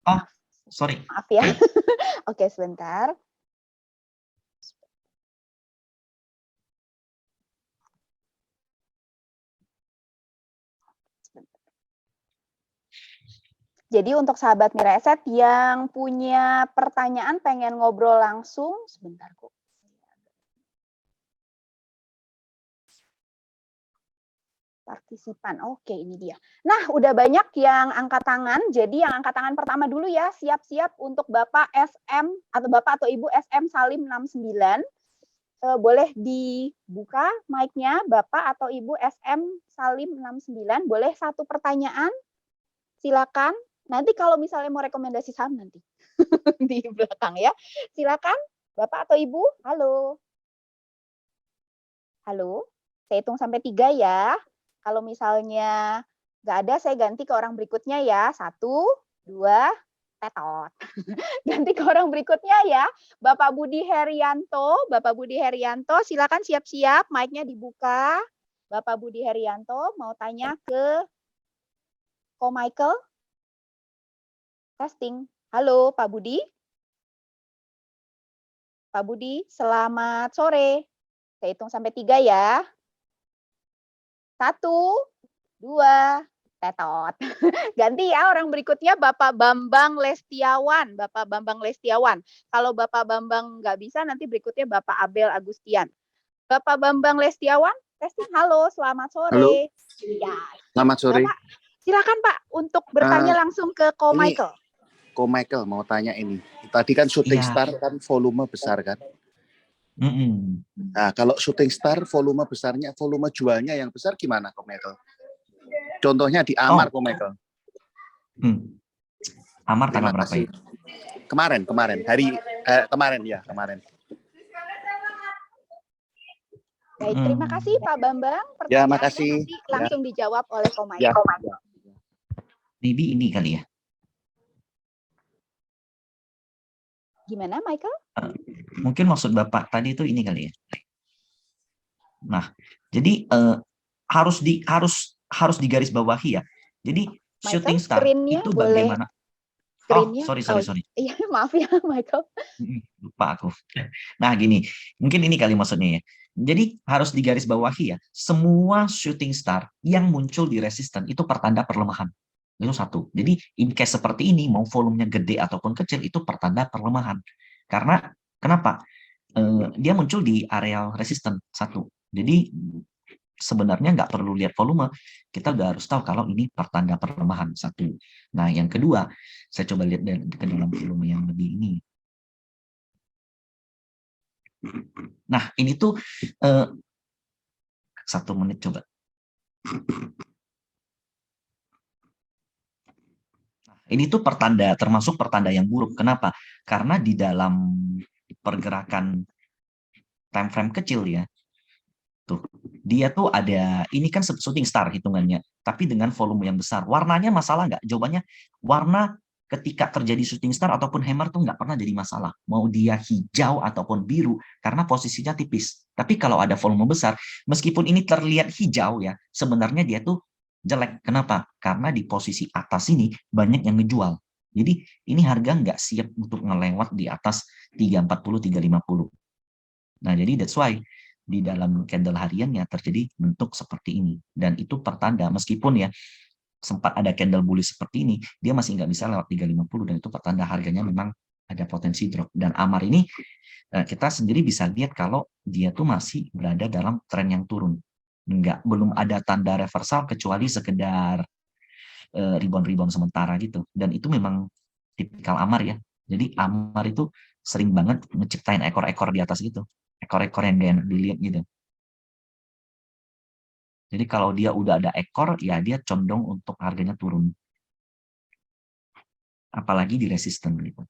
Oh, sorry. Maaf ya. Oke, sebentar. Jadi untuk sahabat Miraeset yang punya pertanyaan pengen ngobrol langsung, sebentar kok. Partisipan, oke ini dia. Nah, udah banyak yang angkat tangan, jadi yang angkat tangan pertama dulu ya, siap-siap untuk Bapak SM atau Bapak atau Ibu SM Salim 69. Boleh dibuka mic-nya Bapak atau Ibu SM Salim 69, boleh satu pertanyaan, silakan. Nanti kalau misalnya mau rekomendasi saham nanti di belakang ya. Silakan Bapak atau Ibu. Halo. Halo. Saya hitung sampai 3 ya. Kalau misalnya nggak ada, saya ganti ke orang berikutnya ya. 1, 2, tetot. Ganti ke orang berikutnya ya. Bapak Budi Herianto. Bapak Budi Herianto, silakan siap-siap. Mic-nya dibuka. Bapak Budi Herianto mau tanya ke Ko Michael. Testing. Halo, Pak Budi. Pak Budi, selamat sore. Saya hitung sampai 3 ya. 1, 2, tetot. Ganti ya orang berikutnya Bapak Bambang Lestiawan. Bapak Bambang Lestiawan. Kalau Bapak Bambang nggak bisa, nanti berikutnya Bapak Abel Agustian. Bapak Bambang Lestiawan, testing. Halo, selamat sore. Halo. Ya. Selamat sore. Bapak, silakan Pak untuk bertanya langsung ke Ko Michael. Ko Michael mau tanya ini. Tadi kan Shooting Star kan volume besar kan? Nah, kalau Shooting Star volume besarnya, volume jualnya yang besar gimana, Ko Michael? Contohnya di Amar, Ko Michael. Amar tanggal berapa ya? Kemarin. Baik, terima kasih Pak Bambang. Ya, makasih. Nanti langsung dijawab oleh Ko Michael. Ya. Maybe ini kali ya. Gimana, Michael? Mungkin maksud Bapak tadi itu ini kali ya. Nah, jadi harus digarisbawahi ya. Jadi Michael, Shooting Star itu bagaimana? Screen-nya. Sorry. Iya, maaf ya, Michael. Lupa aku. Nah, gini, mungkin ini kali maksudnya ya. Jadi harus digarisbawahi ya. Semua Shooting Star yang muncul di resisten itu pertanda perlemahan. Itu satu. Jadi in case seperti ini, mau volumenya gede ataupun kecil, itu pertanda perlemahan. Karena kenapa? Dia muncul di area resisten satu. Jadi sebenarnya nggak perlu lihat volume, kita udah harus tahu kalau ini pertanda perlemahan satu. Nah, yang kedua, saya coba lihat ke dalam volume yang lebih ini. Nah, ini tuh 1 menit coba. Ini tuh pertanda, termasuk pertanda yang buruk. Kenapa? Karena di dalam pergerakan time frame kecil ya, tuh dia tuh ada, ini kan Shooting Star hitungannya, tapi dengan volume yang besar. Warnanya masalah nggak? Jawabannya, warna ketika terjadi Shooting Star ataupun hammer tuh nggak pernah jadi masalah. Mau dia hijau ataupun biru, karena posisinya tipis. Tapi kalau ada volume besar, meskipun ini terlihat hijau ya, sebenarnya dia tuh jelek. Kenapa? Karena di posisi atas ini banyak yang ngejual. Jadi ini harga nggak siap untuk ngelewat di atas 340, 350. Nah, jadi that's why di dalam candle hariannya terjadi bentuk seperti ini. Dan itu pertanda, meskipun ya sempat ada candle bullish seperti ini, dia masih nggak bisa lewat 350, dan itu pertanda harganya memang ada potensi drop. Dan Amar ini kita sendiri bisa lihat kalau dia tuh masih berada dalam tren yang turun. Belum ada tanda reversal kecuali sekedar rebound sementara gitu. Dan itu memang tipikal Amar ya. Jadi Amar itu sering banget ngeciptain ekor-ekor di atas gitu. Ekor-ekor yang gak enak dilihat gitu. Jadi kalau dia udah ada ekor, ya dia condong untuk harganya turun. Apalagi di resisten gitu.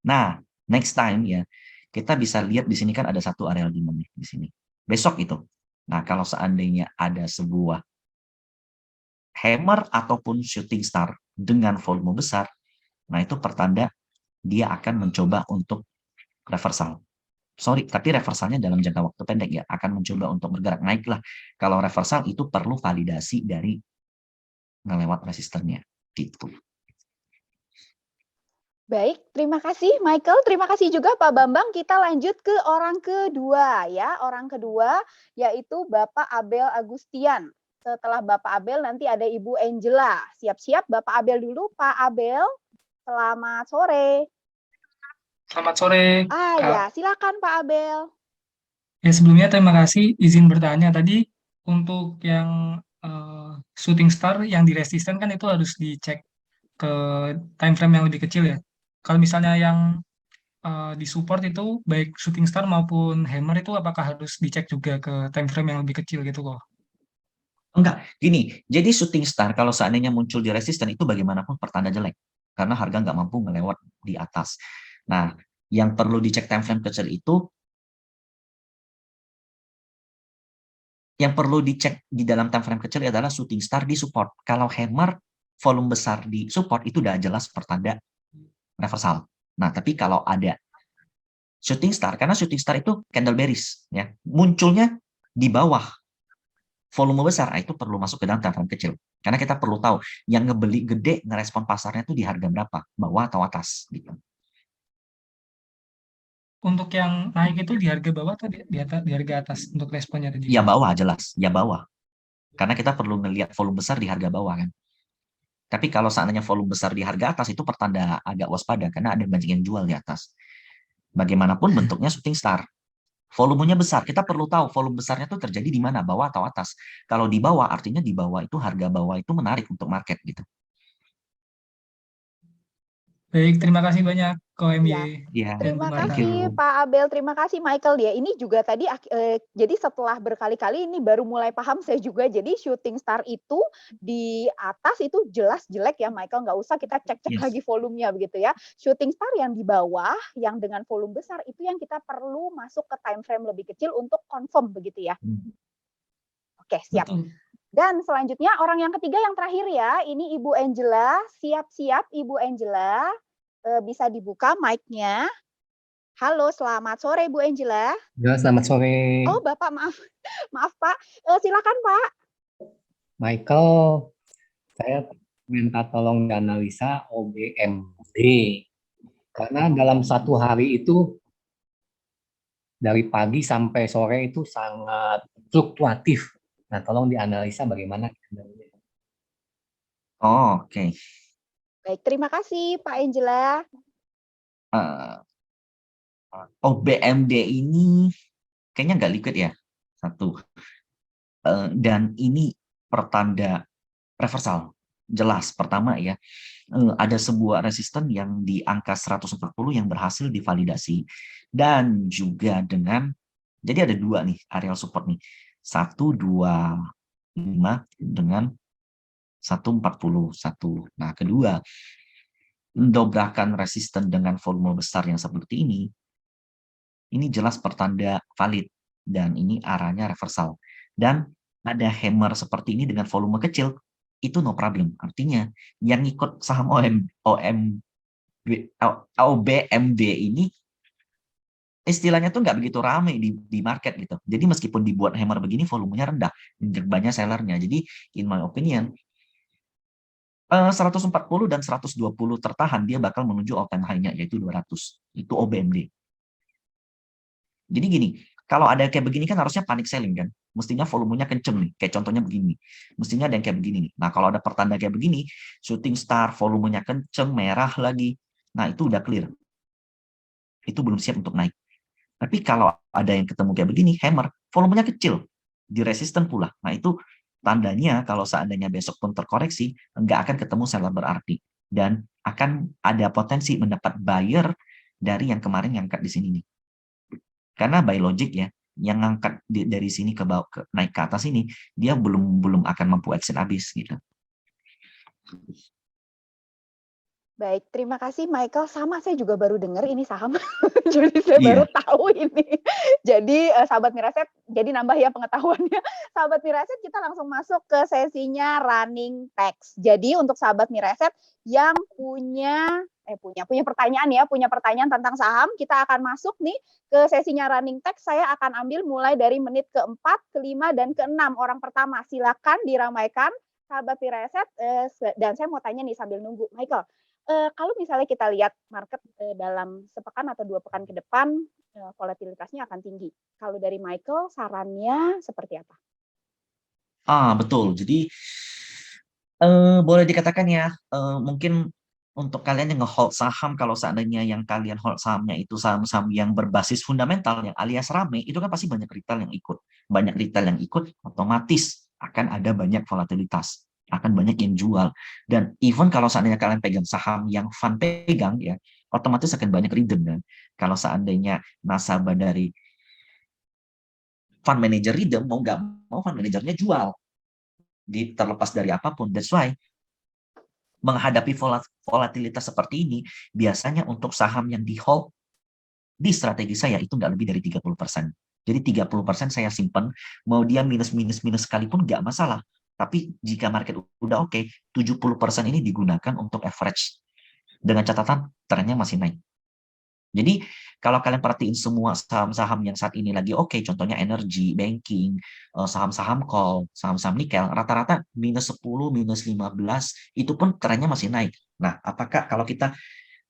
Nah, next time ya, kita bisa lihat di sini kan ada satu area demand di sini. Besok itu. Nah, kalau seandainya ada sebuah hammer ataupun shooting star dengan volume besar, nah itu pertanda dia akan mencoba untuk reversal. Sorry, tapi reversalnya dalam jangka waktu pendek ya, akan mencoba untuk bergerak naik lah. Kalau reversal itu perlu validasi dari ngelewat resistennya gitu. Baik, terima kasih Michael, terima kasih juga Pak Bambang. Kita lanjut ke orang kedua ya. Orang kedua yaitu Bapak Abel Agustian. Setelah Bapak Abel nanti ada Ibu Angela. Siap-siap Bapak Abel dulu. Pak Abel, selamat sore. Selamat sore, Kak. Ya, silakan Pak Abel. Ya, sebelumnya terima kasih izin bertanya. Tadi untuk yang shooting star yang di resisten kan itu harus dicek ke time frame yang lebih kecil ya. Kalau misalnya yang di support itu baik shooting star maupun hammer itu apakah harus dicek juga ke time frame yang lebih kecil gitu kok? Enggak, gini. Jadi shooting star kalau seandainya muncul di resisten itu bagaimanapun pertanda jelek. Karena harga nggak mampu melewat di atas. Nah, yang perlu dicek time frame kecil itu, yang perlu dicek di dalam time frame kecil adalah shooting star di support. Kalau hammer volume besar di support itu udah jelas pertanda reversal. Nah, tapi kalau ada shooting star, karena shooting star itu candle bearish, ya, munculnya di bawah volume besar, itu perlu masuk ke dalam time frame kecil. Karena kita perlu tahu yang ngebeli gede ngerespon pasarnya itu di harga berapa, bawah atau atas gitu. Untuk yang naik itu di harga bawah atau di harga atas untuk responnya tadi? Ya bawah jelas, ya bawah. Karena kita perlu ngelihat volume besar di harga bawah kan. Tapi kalau seandainya volume besar di harga atas itu pertanda agak waspada karena ada banyak yang jual di atas. Bagaimanapun bentuknya shooting star. Volumenya besar, kita perlu tahu volume besarnya itu terjadi di mana, bawah atau atas. Kalau di bawah artinya di bawah itu harga bawah itu menarik untuk market gitu. Baik, terima kasih banyak KOMY. Ya, dan Terima Marta. kasih Pak Abel, terima kasih Michael ya. Ini juga tadi jadi setelah berkali-kali ini baru mulai paham saya juga. Jadi shooting star itu di atas itu jelas jelek ya Michael, nggak usah kita cek-cek Yes. lagi volumenya begitu ya. Shooting star yang di bawah yang dengan volume besar itu yang kita perlu masuk ke time frame lebih kecil untuk confirm begitu ya. Oke, siap. Betul. Dan selanjutnya orang yang ketiga yang terakhir ya, ini Ibu Angela. Siap-siap Ibu Angela. Bisa dibuka mic-nya. Halo, selamat sore Bu Angela. Ya, selamat sore. Oh, Bapak, maaf. Maaf, Pak. Silakan, Pak. Michael, saya minta tolong dianalisa OBMD. Karena dalam satu hari itu, dari pagi sampai sore itu sangat fluktuatif. Nah, tolong dianalisa bagaimana. Oh, oke. Baik, terima kasih Pak Angela. OBMD ini kayaknya nggak liquid ya, satu. Dan ini pertanda reversal. Jelas, pertama ya, ada sebuah resisten yang di angka 140 yang berhasil divalidasi. Dan juga dengan, jadi ada dua nih areal support nih. 125 dengan 141. Nah, kedua, mendobrakan resisten dengan volume besar yang seperti ini jelas pertanda valid dan ini arahnya reversal. Dan ada hammer seperti ini dengan volume kecil, itu no problem. Artinya yang ikut saham OBMD ini istilahnya tuh nggak begitu ramai di market gitu. Jadi meskipun dibuat hammer begini volumenya rendah, banyak sellernya. Jadi in my opinion 140 dan 120 tertahan, dia bakal menuju all time high-nya yaitu 200. Itu OBMD. Jadi gini, kalau ada kayak begini kan harusnya panic selling kan. Mestinya volumenya kenceng nih, kayak contohnya begini. Mestinya ada yang kayak begini nih. Nah, kalau ada pertanda kayak begini, shooting star, volumenya kenceng, merah lagi. Nah, itu udah clear. Itu belum siap untuk naik. Tapi kalau ada yang ketemu kayak begini, hammer, volumenya kecil. Di resisten pula. Nah, itu tandanya kalau seandainya besok pun terkoreksi, nggak akan ketemu seller berarti. Dan akan ada potensi mendapat buyer dari yang kemarin yang angkat di sini nih. Karena by logic ya, yang ngangkat dari sini ke bawah, naik ke atas ini, dia belum akan mampu exit habis gitu. Baik, terima kasih Michael. Sama saya juga baru dengar ini saham. Jadi saya baru tahu ini. Jadi sahabat Miraset, jadi nambah ya pengetahuannya. Sahabat Miraset, kita langsung masuk ke sesinya running text. Jadi untuk sahabat Miraset yang punya pertanyaan tentang saham, kita akan masuk nih ke sesinya running text. Saya akan ambil mulai dari menit ke-4, ke-5, dan ke-6. Orang pertama, silakan diramaikan sahabat Miraset. Dan saya mau tanya nih sambil nunggu, Michael. kalau misalnya kita lihat market dalam sepekan atau 2 pekan ke depan, volatilitasnya akan tinggi. Kalau dari Michael, sarannya seperti apa? Betul. Jadi boleh dikatakan ya, mungkin untuk kalian yang nge-hold saham, kalau seandainya yang kalian hold sahamnya itu saham-saham yang berbasis fundamental, yang alias rame, itu kan pasti banyak retail yang ikut. Banyak retail yang ikut, otomatis akan ada banyak volatilitas, akan banyak yang jual. Dan even kalau seandainya kalian pegang saham yang fund pegang, ya, otomatis akan banyak redeem kan. Kalau seandainya nasabah dari fund manager redeem, mau nggak mau fund manajernya jual. Terlepas dari apapun. That's why menghadapi volatilitas seperti ini, biasanya untuk saham yang di hold di strategi saya itu nggak lebih dari 30%. Jadi 30% saya simpan, mau dia minus sekalipun nggak masalah. Tapi jika market udah oke, 70% ini digunakan untuk average. Dengan catatan trennya masih naik. Jadi kalau kalian perhatiin semua saham-saham yang saat ini lagi oke, contohnya energi, banking, saham-saham coal, saham-saham nikel, rata-rata minus 10, minus 15, itu pun trennya masih naik. Nah, apakah kalau kita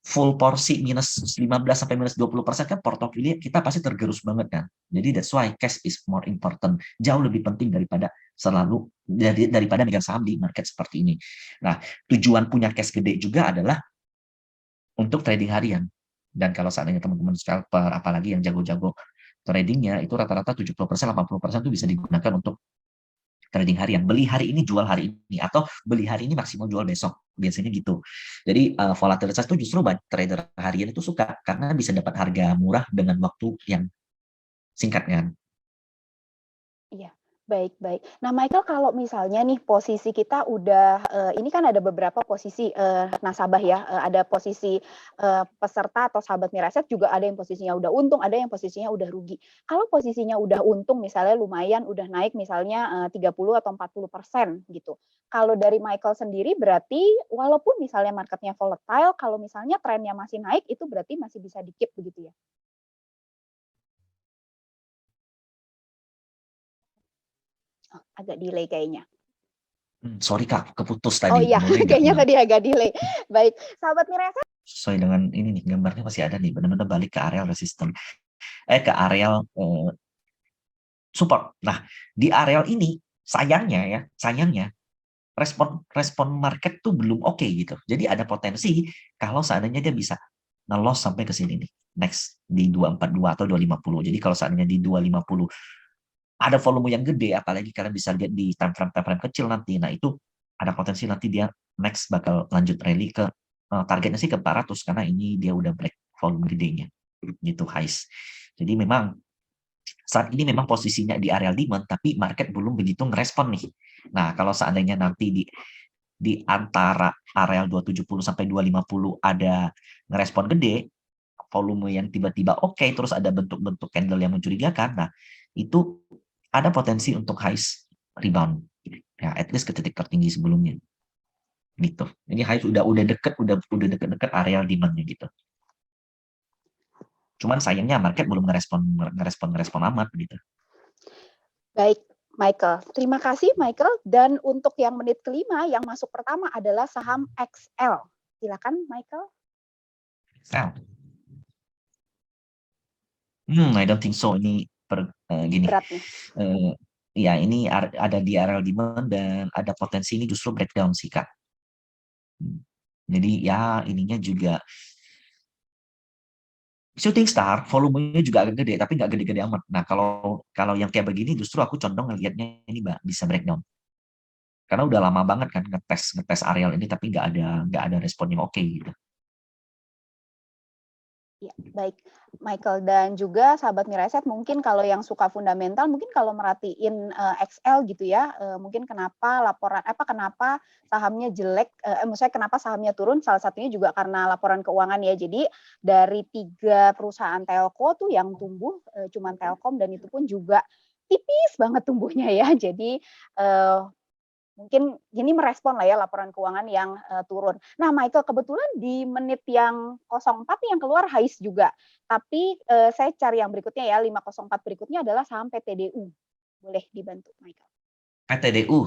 full porsi minus 15 sampai minus 20% kan portofolio kita pasti tergerus banget kan. Jadi that's why cash is more important. Jauh lebih penting daripada daripada megang saham di market seperti ini. Nah, tujuan punya cash gede juga adalah untuk trading harian. Dan kalau seandainya teman-teman scalper, apalagi yang jago-jago tradingnya, itu rata-rata 70%, 80% itu bisa digunakan untuk trading harian. Beli hari ini, jual hari ini. Atau beli hari ini, maksimal jual besok. Biasanya gitu. Jadi volatilitas itu justru trader harian itu suka. Karena bisa dapat harga murah dengan waktu yang singkat kan. Iya, baik baik. Nah, Michael, kalau misalnya nih posisi kita udah, ini kan ada beberapa posisi, nasabah ya, ada posisi, peserta atau sahabat Miraset juga ada yang posisinya udah untung, ada yang posisinya udah rugi. Kalau posisinya udah untung misalnya lumayan udah naik misalnya, 30 atau 40% gitu. Kalau dari Michael sendiri berarti walaupun misalnya market-nya volatile, kalau misalnya trennya masih naik itu berarti masih bisa di-keep begitu ya? Oh, agak delay kayaknya. Sorry Kak, keputus Oh tadi. iya, Boleh nggak kayaknya ulang? tadi agak delay. Baik, sahabat Miraset. Sesuai dengan ini nih, gambarnya masih ada nih. Benar-benar balik ke area resistance. Ke area support. Nah, di area ini sayangnya respon market tuh belum oke gitu. Jadi ada potensi kalau seandainya dia bisa nge-loss sampai ke sini nih. Next di 242 atau 250. Jadi kalau seandainya di 250 ada volume yang gede, apalagi kalian bisa lihat di time frame kecil nanti. Nah, itu ada potensi nanti dia next bakal lanjut rally ke targetnya sih ke 400 karena ini dia udah break volume gedenya. Gitu highs. Jadi memang saat ini memang posisinya di area demand, tapi market belum begitu ngerespon nih. Nah, kalau seandainya nanti di antara area 270 sampai 250 ada ngerespon gede, volume yang tiba-tiba oke, terus ada bentuk-bentuk candle yang mencurigakan, nah itu ada potensi untuk highs rebound. Ya, at least ke titik tertinggi sebelumnya. Gitu. Ini highs udah deket area demand-nya gitu. Cuman sayangnya market belum ngerespon amat gitu. Baik, Michael. Terima kasih, Michael. Dan untuk yang menit kelima, yang masuk pertama adalah saham XL. Silakan, Michael. XL. I don't think so. Ini gini. Berat nih. Ya, ini ada di area demand dan ada potensi ini justru breakdown sih, Kak. Jadi ya ininya juga shooting star, volumenya juga agak gede, tapi nggak gede-gede amat. Nah, kalau yang kayak begini justru aku condong ngelihatnya ini bisa breakdown. Karena udah lama banget kan ngetes areal ini tapi nggak ada respon yang oke gitu. Ya, baik, Michael, dan juga sahabat Miraset mungkin kalau yang suka fundamental mungkin kalau merhatiin XL gitu ya, mungkin kenapa sahamnya jelek, maksudnya kenapa sahamnya turun, salah satunya juga karena laporan keuangan ya. Jadi dari 3 perusahaan telco tuh yang tumbuh cuman Telkom dan itu pun juga tipis banget tumbuhnya ya. Jadi mungkin ini merespon lah ya laporan keuangan yang turun. Nah, Michael, kebetulan di menit yang 04 nih yang keluar highs juga. Tapi saya cari yang berikutnya ya, 504 berikutnya adalah saham PTDU. Boleh dibantu, Michael. PTDU.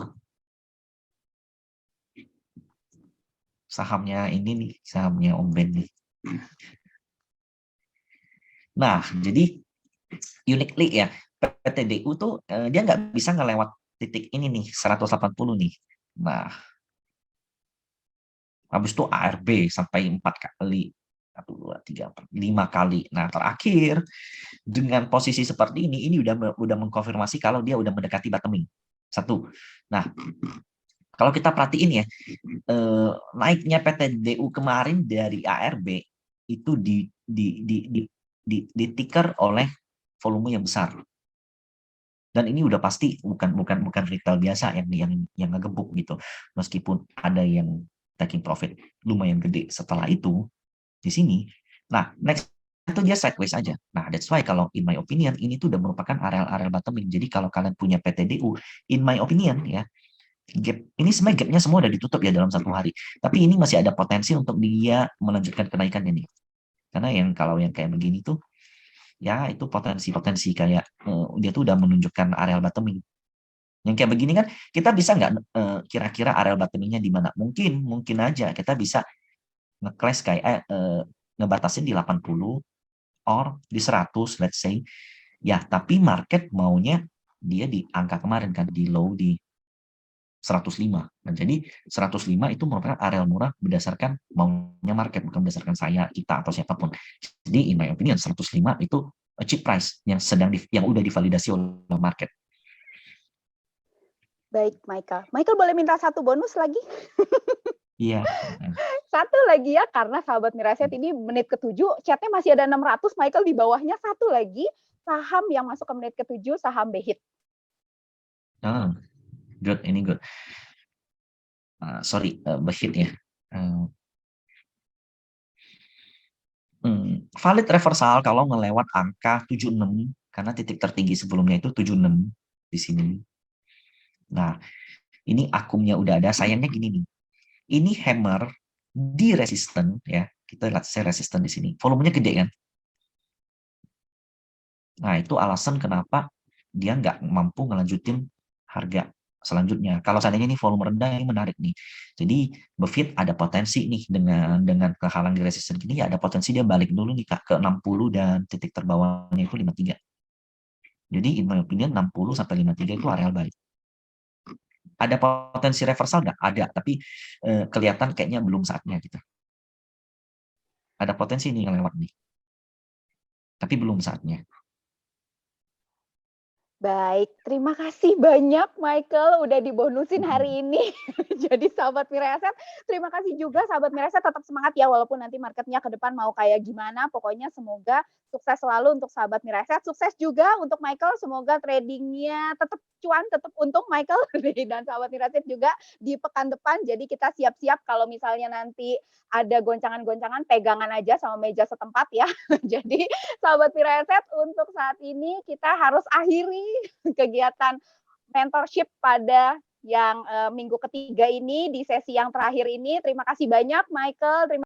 sahamnya ini nih, sahamnya Om Ben nih. Nah, jadi uniquely ya, PTDU tuh dia nggak bisa ngelewat titik ini nih, 180 nih. Nah, habis itu ARB sampai 4 kali. 1, 2, 3, 4, 5 kali. Nah, terakhir dengan posisi seperti ini udah mengkonfirmasi kalau dia udah mendekati bottoming. Satu. Nah, kalau kita perhatiin ya, naiknya PTDU kemarin dari ARB itu di ticker oleh volume yang besar. Dan ini udah pasti bukan retail biasa yang ngegebuk gitu. Meskipun ada yang taking profit lumayan gede setelah itu di sini. Nah, next itu dia sideways aja. Nah, that's why kalau in my opinion ini tuh udah merupakan area bottoming. Jadi kalau kalian punya PTDU, in my opinion ya, gap ini sebenarnya gapnya semua udah ditutup ya dalam 1 hari. Tapi ini masih ada potensi untuk dia melanjutkan kenaikan ini. Karena kalau yang kayak begini tuh ya itu potensi kayak dia tuh udah menunjukkan area bottoming. Yang kayak begini kan kita bisa nggak kira-kira area bottomingnya di mana? Mungkin aja kita bisa nge-clash kayak ngebatasin di 80 or di 100 let's say. Ya, tapi market maunya dia di angka kemarin kan di low di 105. Nah, jadi 105 itu merupakan area murah berdasarkan maunya market, bukan berdasarkan saya, kita, atau siapapun. Jadi in my opinion 105 itu a cheap price yang udah divalidasi oleh market. Baik, Michael. Michael boleh minta satu bonus lagi? Iya. Satu lagi ya, karena sahabat Miraset ini menit ke-7, chatnya masih ada 600, Michael di bawahnya satu lagi, saham yang masuk ke menit ke-7, saham BHIT. Good, ini good. Sorry, BHIT ya. Valid reversal kalau melewat angka 76, karena titik tertinggi sebelumnya itu 76 di sini. Nah, ini akumnya udah ada, sayangnya gini nih. Ini hammer di resisten ya. Kita lihat saya resisten di sini. Volumenya gede kan? Nah, itu alasan kenapa dia nggak mampu ngelanjutin harga selanjutnya. Kalau seandainya ini volume rendah, ini menarik nih. Jadi BHIT ada potensi nih dengan kehalang di resisten gini, ya ada potensi dia balik dulu nih Kak, ke 60 dan titik terbawahnya itu 53. Jadi in my opinion 60 sampai 53 itu area baik. Ada potensi reversal nggak? Ada, tapi kelihatan kayaknya belum saatnya gitu. Ada potensi nih yang lewat nih. Tapi belum saatnya. Baik, terima kasih banyak Michael udah dibonusin hari ini. Jadi sahabat Miraset, terima kasih juga sahabat Miraset, tetap semangat ya walaupun nanti marketnya ke depan mau kayak gimana. Pokoknya semoga sukses selalu untuk sahabat Miraset. Sukses juga untuk Michael, semoga tradingnya tetap cuan, tetap untung Michael dan sahabat Miraset juga di pekan depan. Jadi kita siap-siap kalau misalnya nanti ada goncangan-goncangan, pegangan aja sama meja setempat ya. Jadi sahabat Miraset, untuk saat ini kita harus akhiri kegiatan mentorship pada yang minggu ketiga ini di sesi yang terakhir ini. Terima kasih banyak Michael.